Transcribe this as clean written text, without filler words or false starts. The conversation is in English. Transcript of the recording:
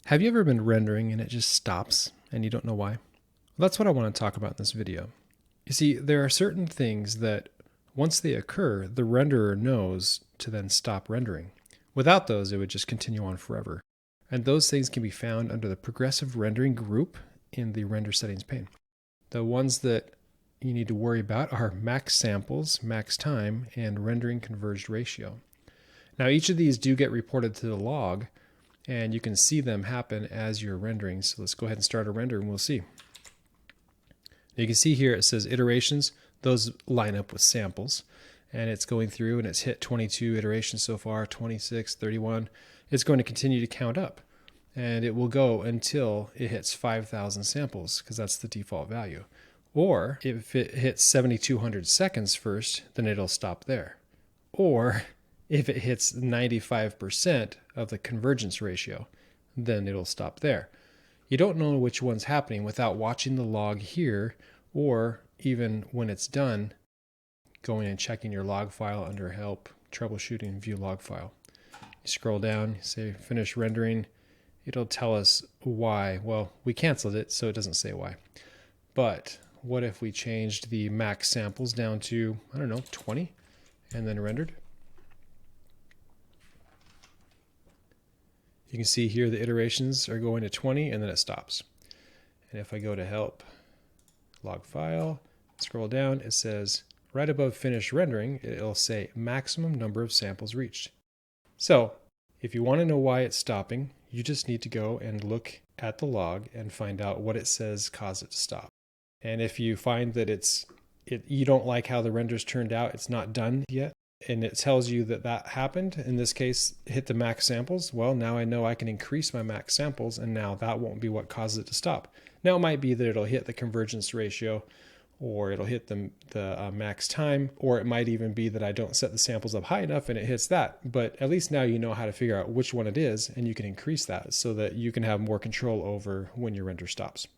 Have you ever been rendering and it just stops and you don't know why? Well, that's what I want to talk about in this video. You see, there are certain things that once they occur, the renderer knows to then stop rendering. Without those, it would just continue on forever. And those things can be found under the progressive rendering group in the render settings pane. The ones that you need to worry about are max samples, max time, and rendering converged ratio. Now, each of these do get reported to the log, and you can see them happen as you're rendering. So let's go ahead and start a render and we'll see. You can see here it says iterations. Those line up with samples. And it's going through and it's hit 22 iterations so far, 26, 31. It's going to continue to count up. And it will go until it hits 5,000 samples because that's the default value. Or if it hits 7,200 seconds first, then it'll stop there. Or if it hits 95% of the convergence ratio, then it'll stop there. You don't know which one's happening without watching the log here, or even when it's done, going and checking your log file under Help, Troubleshooting, View Log File. You scroll down, you say Finish Rendering. It'll tell us why. Well, we canceled it, so it doesn't say why. But what if we changed the max samples down to, 20, and then rendered? You can see here the iterations are going to 20 and then it stops. And if I go to Help, Log File, scroll down, it says right above Finish Rendering, it'll say maximum number of samples reached. So if you want to know why it's stopping, you just need to go and look at the log and find out what it says caused it to stop. And if you find that you don't like how the renders turned out, it's not done yet, and it tells you that that happened, in this case, hit the max samples, well, now I know I can increase my max samples, and now that won't be what causes it to stop. Now it might be that it'll hit the convergence ratio, or it'll hit the max time, or it might even be that I don't set the samples up high enough and it hits that. But at least now you know how to figure out which one it is, and you can increase that so that you can have more control over when your render stops.